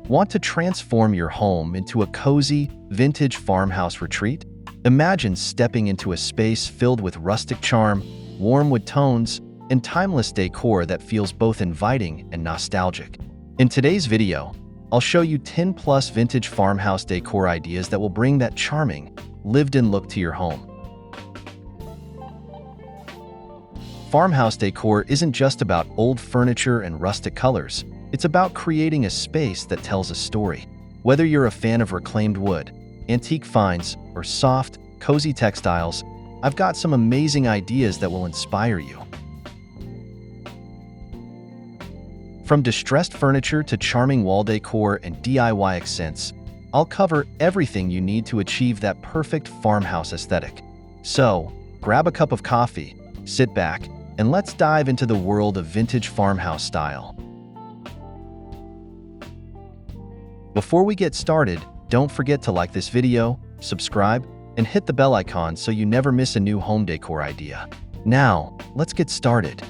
Want to transform your home into a cozy, vintage farmhouse retreat? Imagine stepping into a space filled with rustic charm, warm wood tones, and timeless decor that feels both inviting and nostalgic. In today's video, I'll show you 10+ vintage farmhouse decor ideas that will bring that charming, lived-in look to your home. Farmhouse decor isn't just about old furniture and rustic colors. It's about creating a space that tells a story. Whether you're a fan of reclaimed wood, antique finds, or soft, cozy textiles, I've got some amazing ideas that will inspire you. From distressed furniture to charming wall decor and DIY accents, I'll cover everything you need to achieve that perfect farmhouse aesthetic. So, grab a cup of coffee, sit back, and let's dive into the world of vintage farmhouse style. Before we get started, don't forget to like this video, subscribe, and hit the bell icon so you never miss a new home decor idea. Now, let's get started.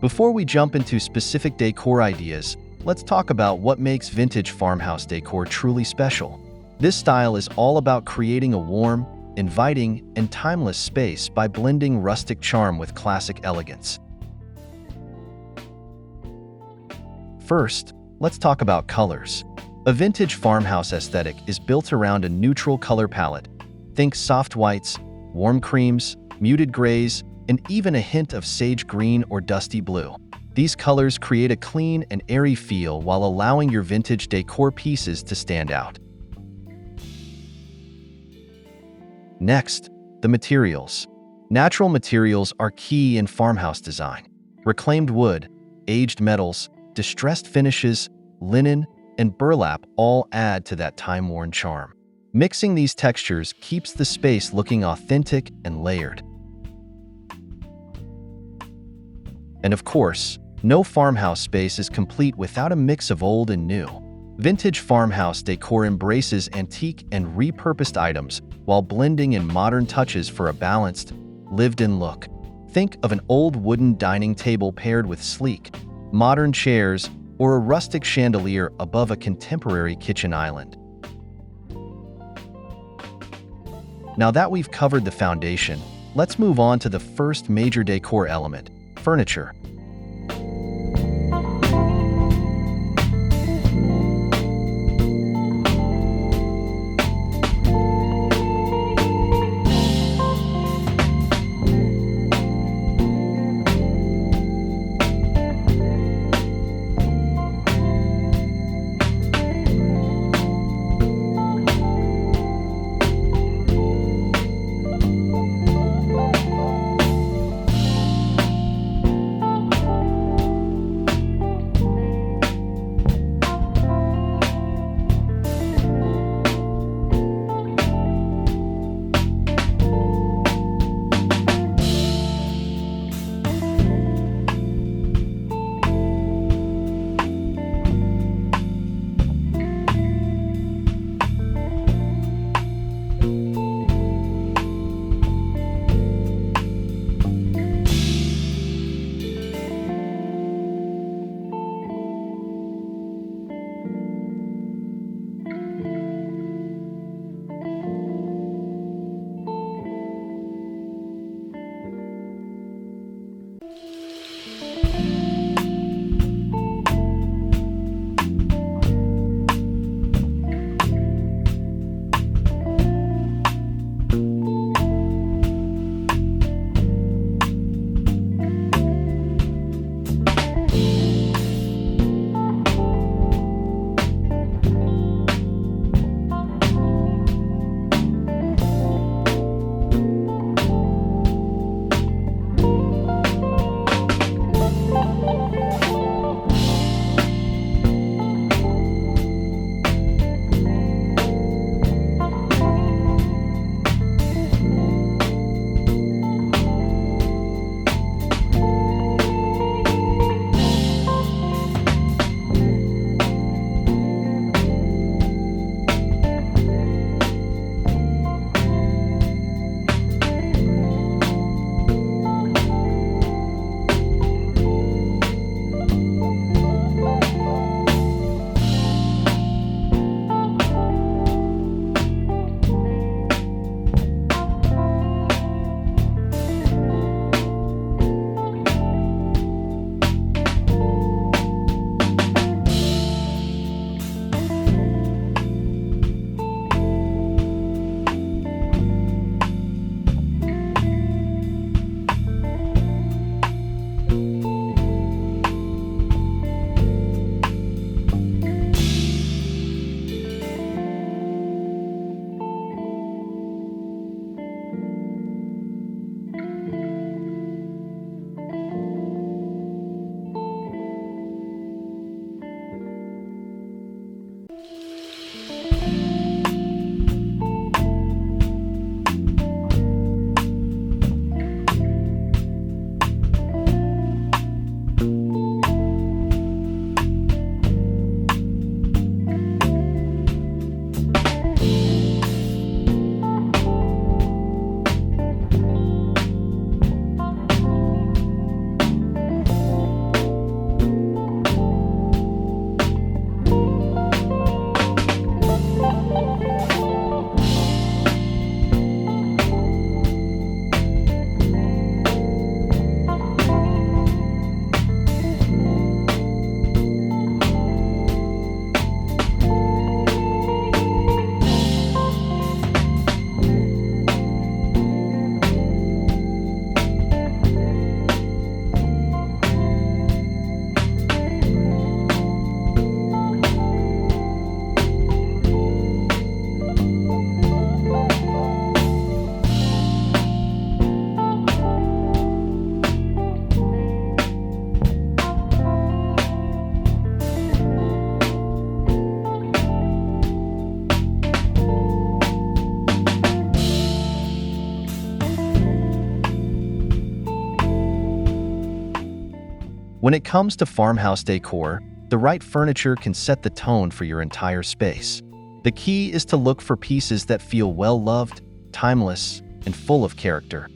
Before we jump into specific decor ideas, let's talk about what makes vintage farmhouse decor truly special. This style is all about creating a warm, inviting, and timeless space by blending rustic charm with classic elegance. First, let's talk about colors. A vintage farmhouse aesthetic is built around a neutral color palette. Think soft whites, warm creams, muted grays, and even a hint of sage green or dusty blue. These colors create a clean and airy feel while allowing your vintage decor pieces to stand out. Next, the materials. Natural materials are key in farmhouse design. Reclaimed wood, aged metals, distressed finishes, linen, and burlap all add to that time-worn charm. Mixing these textures keeps the space looking authentic and layered. And of course, no farmhouse space is complete without a mix of old and new. Vintage farmhouse decor embraces antique and repurposed items while blending in modern touches for a balanced, lived-in look. Think of an old wooden dining table paired with sleek, modern chairs or a rustic chandelier above a contemporary kitchen island. Now that we've covered the foundation, let's move on to the first major decor element: furniture. When it comes to farmhouse decor, the right furniture can set the tone for your entire space. The key is to look for pieces that feel well-loved, timeless, and full of character.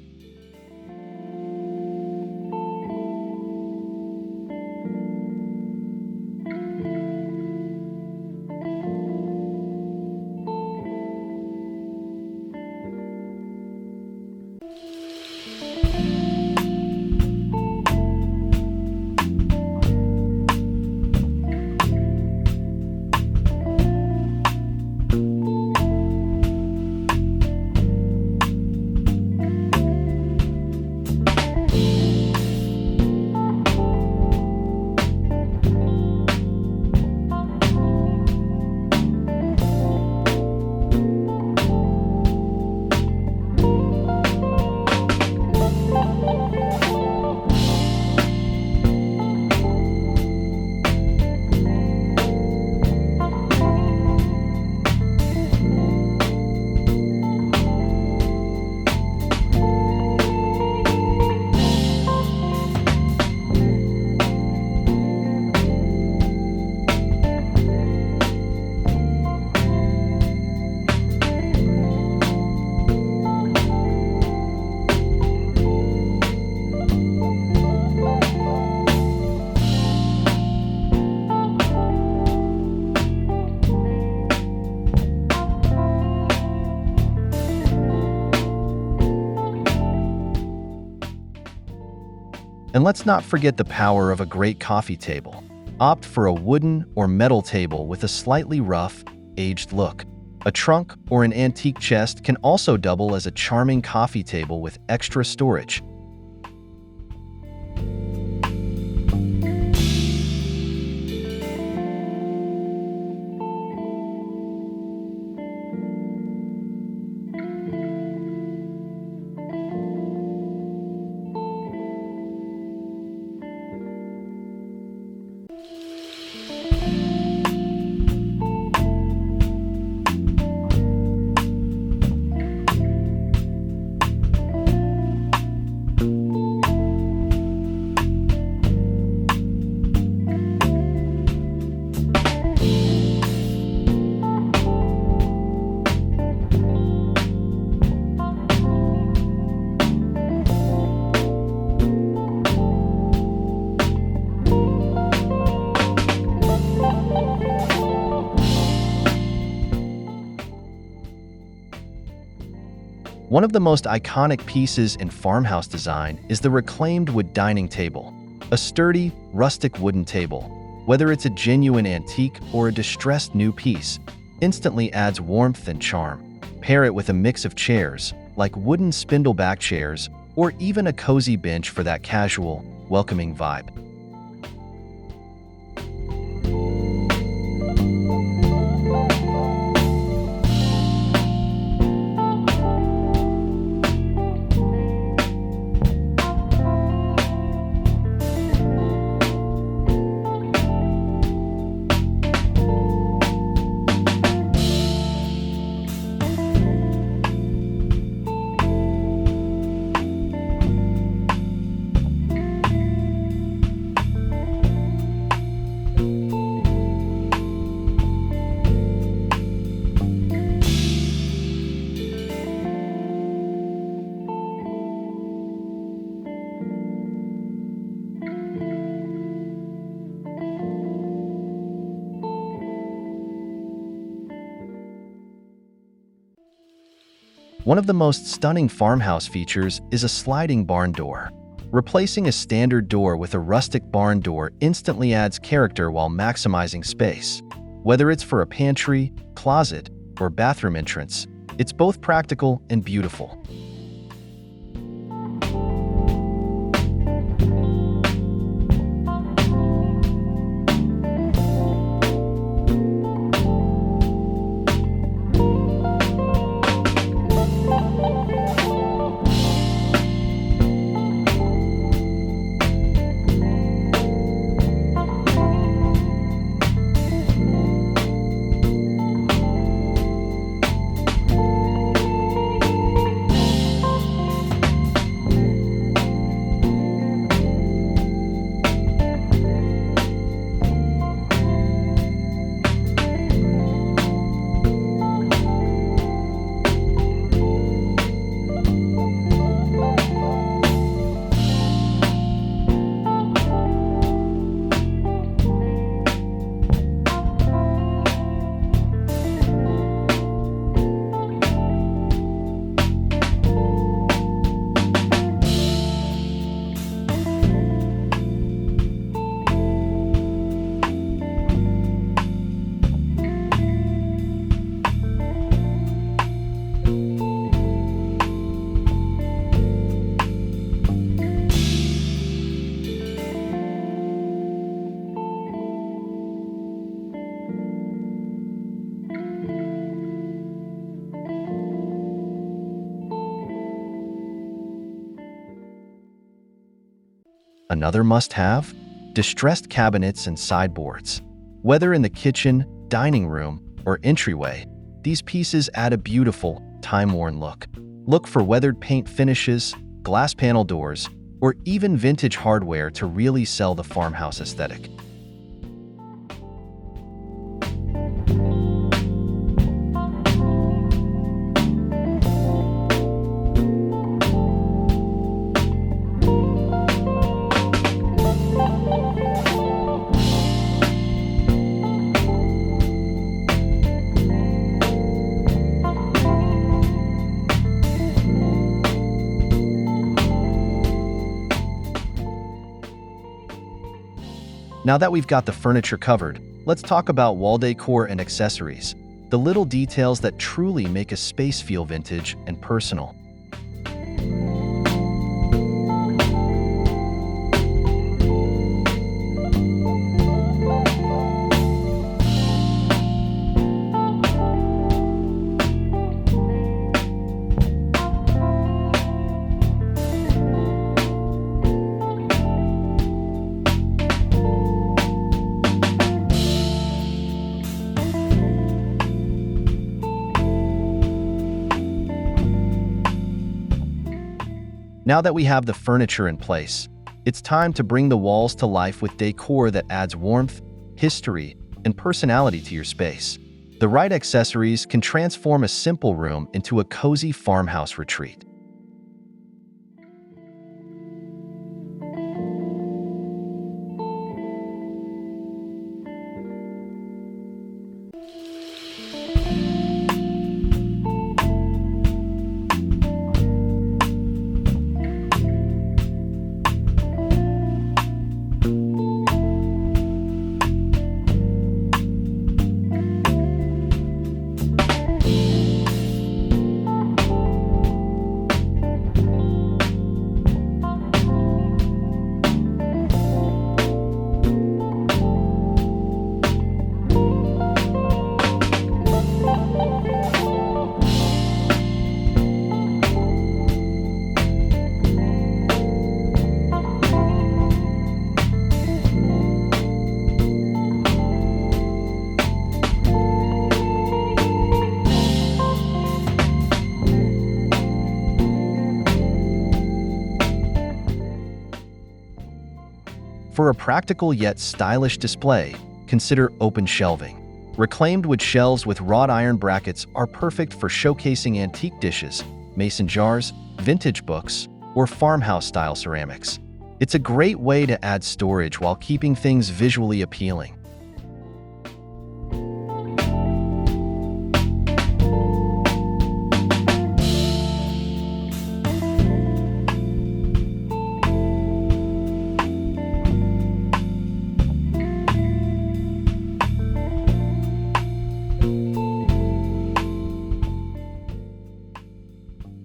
And let's not forget the power of a great coffee table. Opt for a wooden or metal table with a slightly rough, aged look. A trunk or an antique chest can also double as a charming coffee table with extra storage. One of the most iconic pieces in farmhouse design is the reclaimed wood dining table. A sturdy, rustic wooden table, whether it's a genuine antique or a distressed new piece, instantly adds warmth and charm. Pair it with a mix of chairs, like wooden spindleback chairs, or even a cozy bench for that casual, welcoming vibe. One of the most stunning farmhouse features is a sliding barn door. Replacing a standard door with a rustic barn door instantly adds character while maximizing space. Whether it's for a pantry, closet, or bathroom entrance, it's both practical and beautiful. Another must-have? Distressed cabinets and sideboards. Whether in the kitchen, dining room, or entryway, these pieces add a beautiful, time-worn look. Look for weathered paint finishes, glass panel doors, or even vintage hardware to really sell the farmhouse aesthetic. Now that we've got the furniture covered, let's talk about wall decor and accessories, the little details that truly make a space feel vintage and personal. Now that we have the furniture in place, it's time to bring the walls to life with decor that adds warmth, history, and personality to your space. The right accessories can transform a simple room into a cozy farmhouse retreat. For a practical yet stylish display, consider open shelving. Reclaimed wood shelves with wrought iron brackets are perfect for showcasing antique dishes, mason jars, vintage books, or farmhouse-style ceramics. It's a great way to add storage while keeping things visually appealing.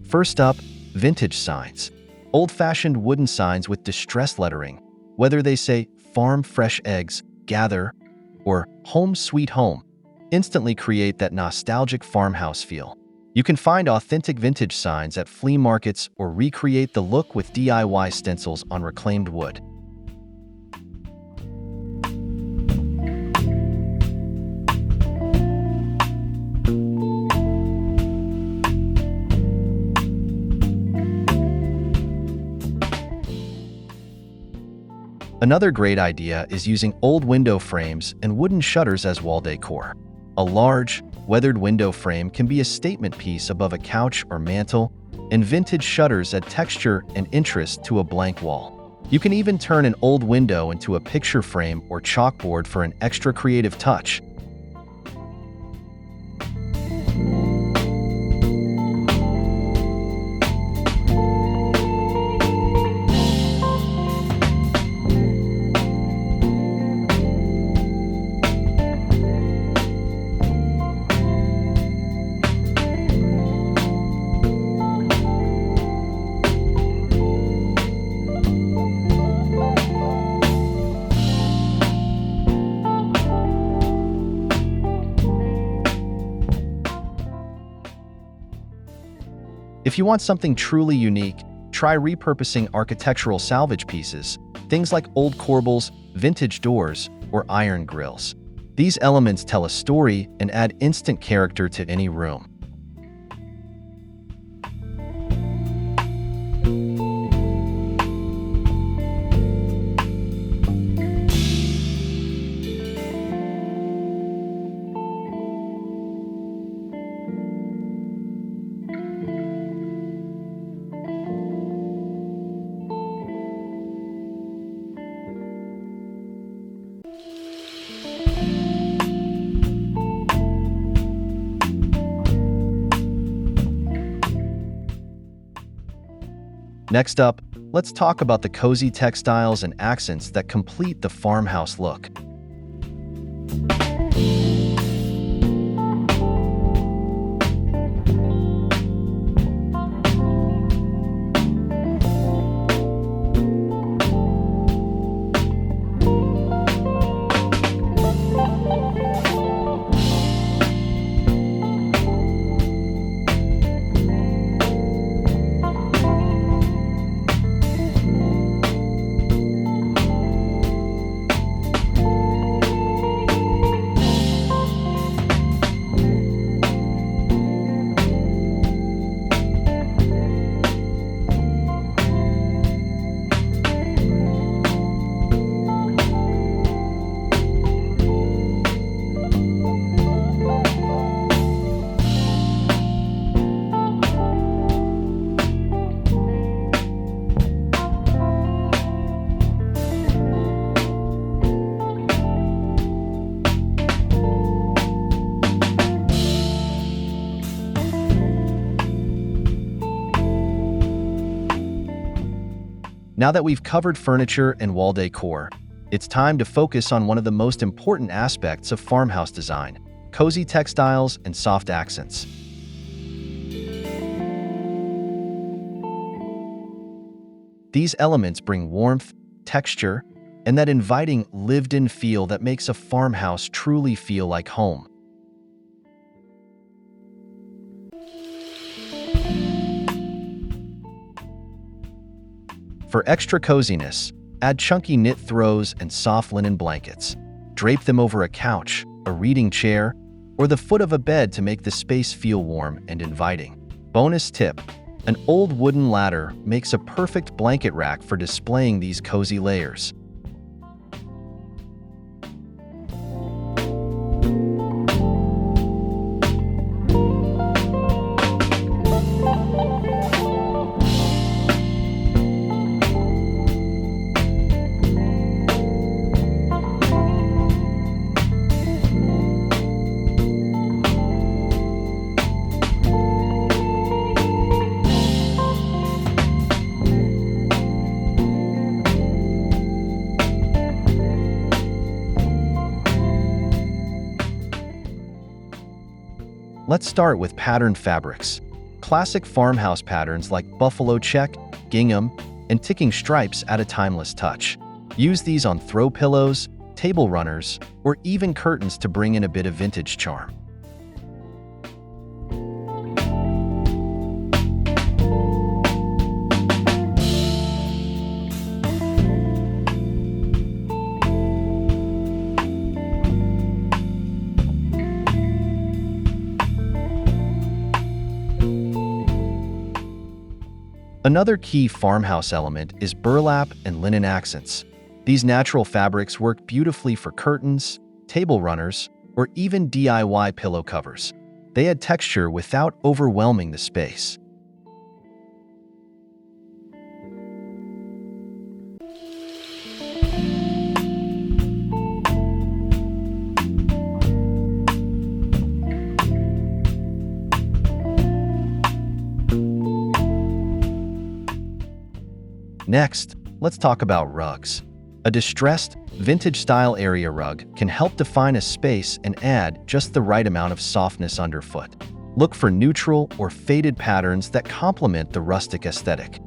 First up, vintage signs. Old-fashioned wooden signs with distressed lettering, whether they say "Farm Fresh Eggs, Gather" or "Home Sweet Home," instantly create that nostalgic farmhouse feel. You can find authentic vintage signs at flea markets or recreate the look with DIY stencils on reclaimed wood. Another great idea is using old window frames and wooden shutters as wall decor. A large, weathered window frame can be a statement piece above a couch or mantel, and vintage shutters add texture and interest to a blank wall. You can even turn an old window into a picture frame or chalkboard for an extra creative touch. If you want something truly unique, try repurposing architectural salvage pieces, Things like old corbels, vintage doors, or iron grills. These elements tell a story and add instant character to any room. Next up, let's talk about the cozy textiles and accents that complete the farmhouse look. Now that we've covered furniture and wall decor, it's time to focus on one of the most important aspects of farmhouse design: cozy textiles and soft accents. These elements bring warmth, texture, and that inviting, lived-in feel that makes a farmhouse truly feel like home. For extra coziness, add chunky knit throws and soft linen blankets. Drape them over a couch, a reading chair, or the foot of a bed to make the space feel warm and inviting. Bonus tip: an old wooden ladder makes a perfect blanket rack for displaying these cozy layers. Let's start with patterned fabrics. Classic farmhouse patterns like buffalo check, gingham, and ticking stripes add a timeless touch. Use these on throw pillows, table runners, or even curtains to bring in a bit of vintage charm. Another key farmhouse element is burlap and linen accents. These natural fabrics work beautifully for curtains, table runners, or even DIY pillow covers. They add texture without overwhelming the space. Next, let's talk about rugs. A distressed, vintage-style area rug can help define a space and add just the right amount of softness underfoot. Look for neutral or faded patterns that complement the rustic aesthetic.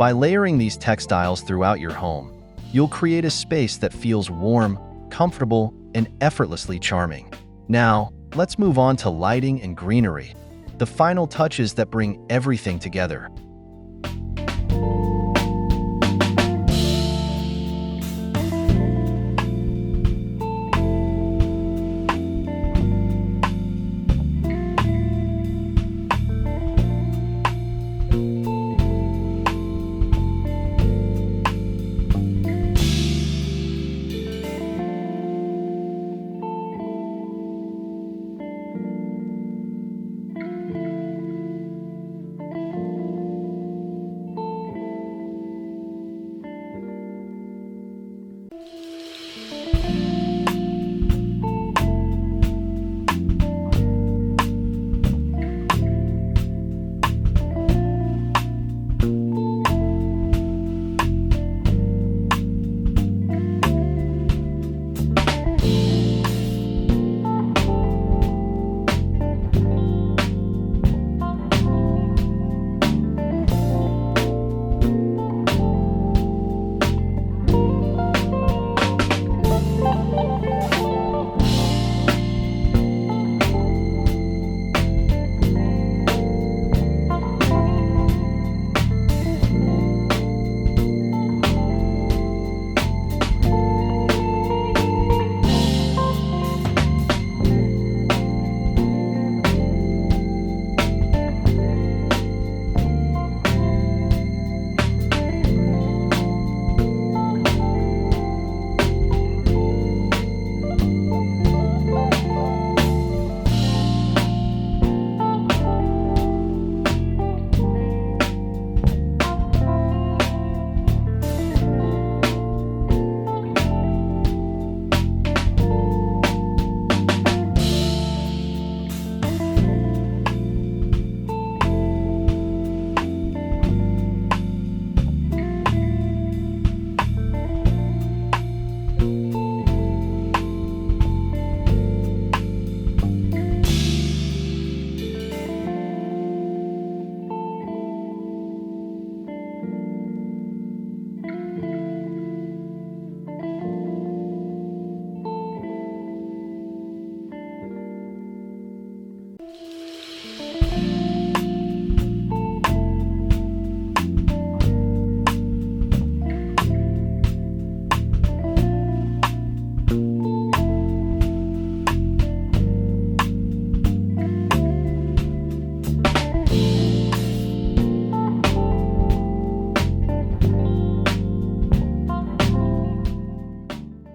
By layering these textiles throughout your home, you'll create a space that feels warm, comfortable, and effortlessly charming. Now, let's move on to lighting and greenery, the final touches that bring everything together.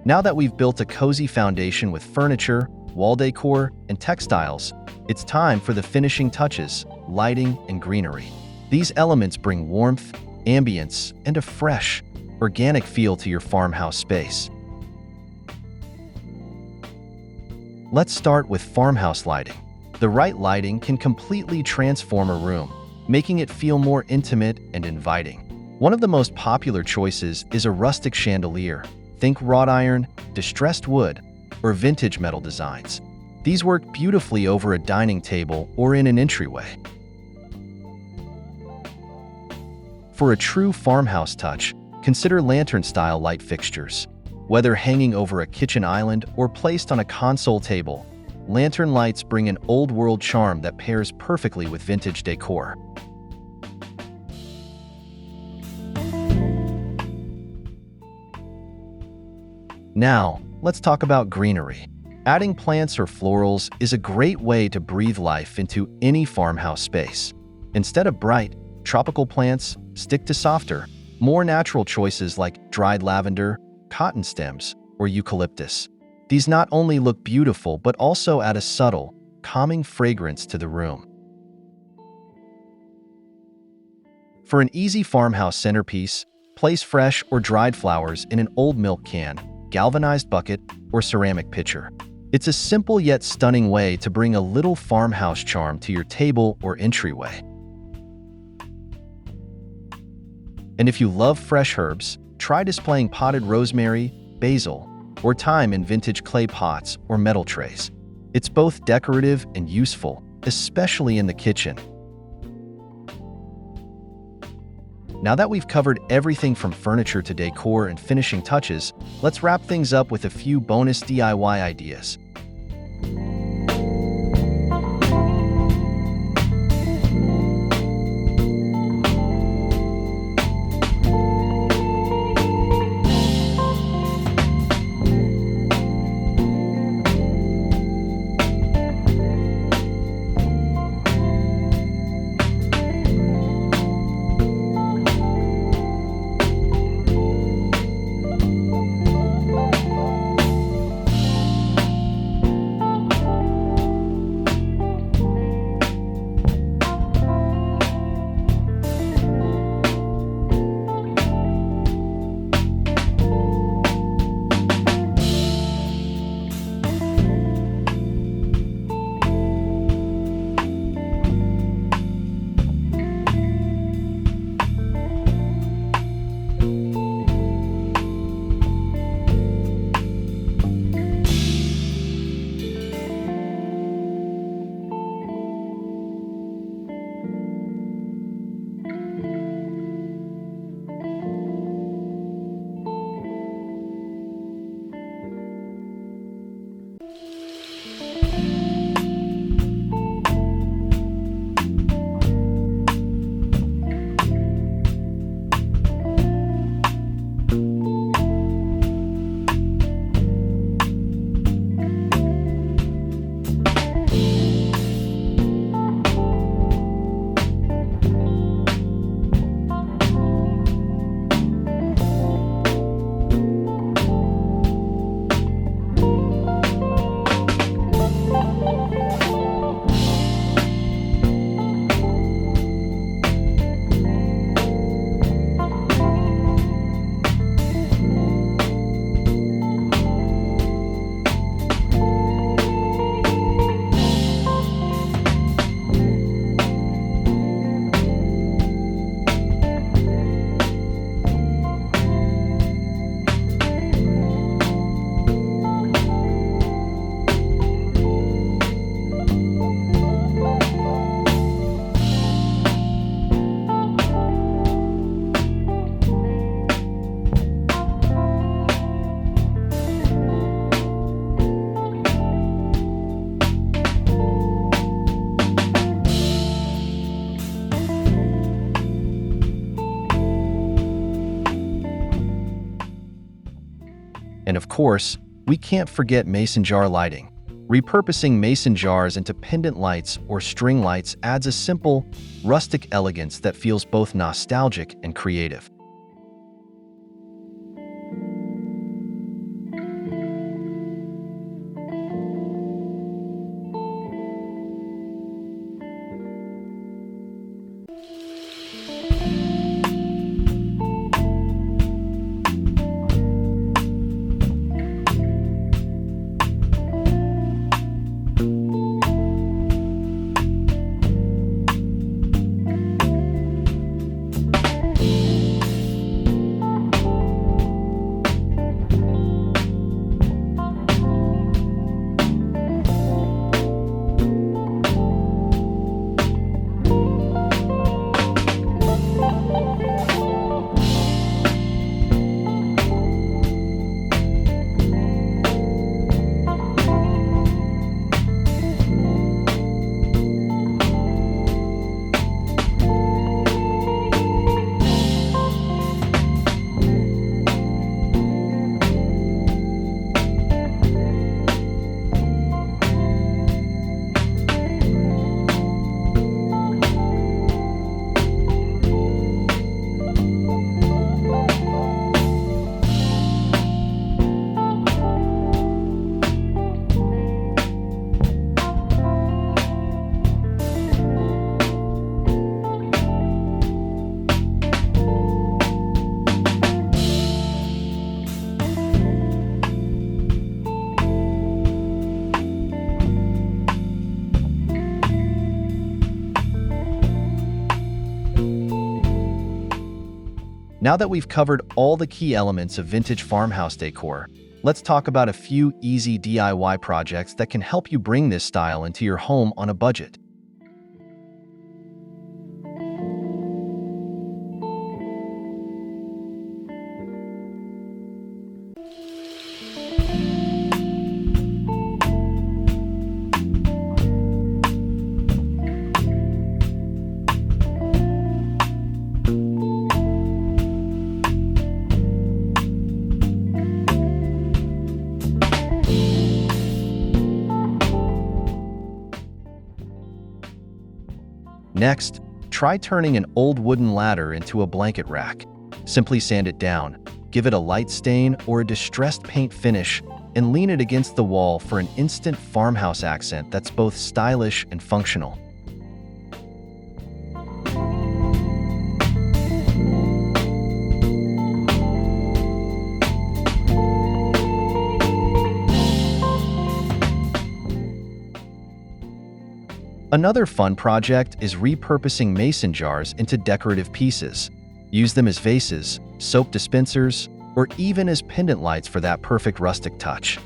Now that we've built a cozy foundation with furniture, wall decor, and textiles, it's time for the finishing touches, lighting and greenery. These elements bring warmth, ambience, and a fresh, organic feel to your farmhouse space. Let's start with farmhouse lighting. The right lighting can completely transform a room, making it feel more intimate and inviting. One of the most popular choices is a rustic chandelier. Think wrought iron, distressed wood, or vintage metal designs. These work beautifully over a dining table or in an entryway. For a true farmhouse touch, consider lantern-style light fixtures. Whether hanging over a kitchen island or placed on a console table, lantern lights bring an old-world charm that pairs perfectly with vintage decor. Now, let's talk about greenery. Adding plants or florals is a great way to breathe life into any farmhouse space. Instead of bright, tropical plants, stick to softer, more natural choices like dried lavender, cotton stems, or eucalyptus. These not only look beautiful but also add a subtle, calming fragrance to the room. For an easy farmhouse centerpiece, place fresh or dried flowers in an old milk can, galvanized bucket, or ceramic pitcher. It's a simple yet stunning way to bring a little farmhouse charm to your table or entryway. And if you love fresh herbs, try displaying potted rosemary, basil, or thyme in vintage clay pots or metal trays. It's both decorative and useful, especially in the kitchen. Now that we've covered everything from furniture to decor and finishing touches, let's wrap things up with a few bonus DIY ideas. And of course, we can't forget mason jar lighting. Repurposing mason jars into pendant lights or string lights adds a simple, rustic elegance that feels both nostalgic and creative. Now that we've covered all the key elements of vintage farmhouse decor, let's talk about a few easy DIY projects that can help you bring this style into your home on a budget. Next, try turning an old wooden ladder into a blanket rack. Simply sand it down, give it a light stain or a distressed paint finish, and lean it against the wall for an instant farmhouse accent that's both stylish and functional. Another fun project is repurposing mason jars into decorative pieces. Use them as vases, soap dispensers, or even as pendant lights for that perfect rustic touch.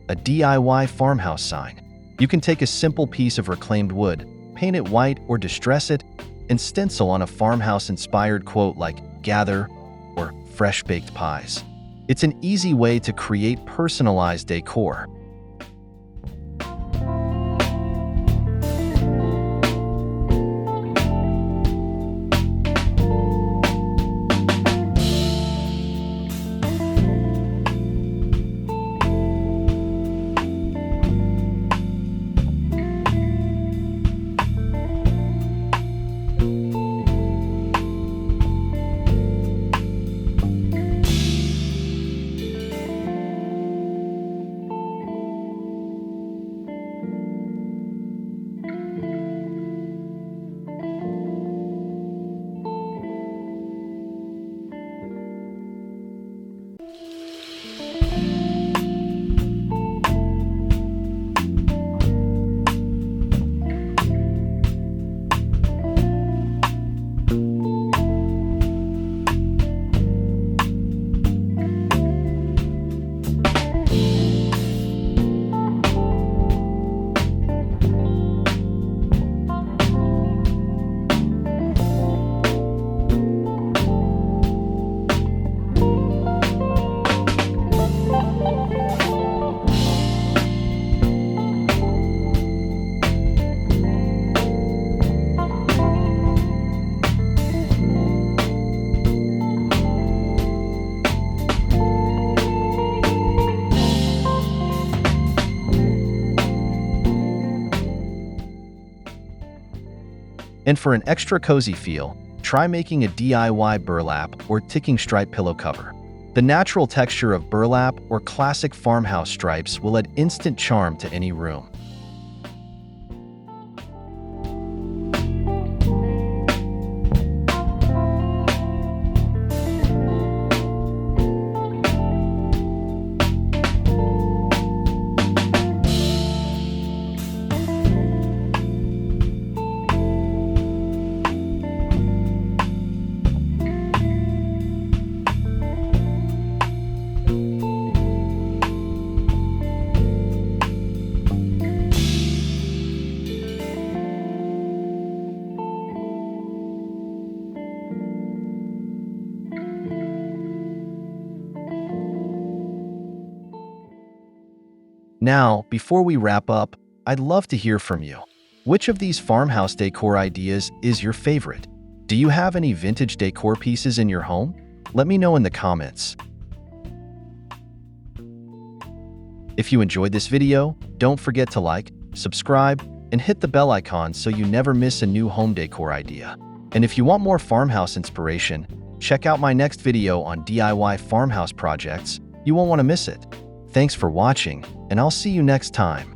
A DIY farmhouse sign. You can take a simple piece of reclaimed wood, paint it white or distress it, and stencil on a farmhouse-inspired quote like "gather" or "fresh-baked pies." It's an easy way to create personalized decor. And for an extra cozy feel, try making a DIY burlap or ticking stripe pillow cover. The natural texture of burlap or classic farmhouse stripes will add instant charm to any room. Now, before we wrap up, I'd love to hear from you. Which of these farmhouse decor ideas is your favorite? Do you have any vintage decor pieces in your home? Let me know in the comments. If you enjoyed this video, don't forget to like, subscribe, and hit the bell icon so you never miss a new home decor idea. And if you want more farmhouse inspiration, check out my next video on DIY farmhouse projects. You won't want to miss it. Thanks for watching, and I'll see you next time.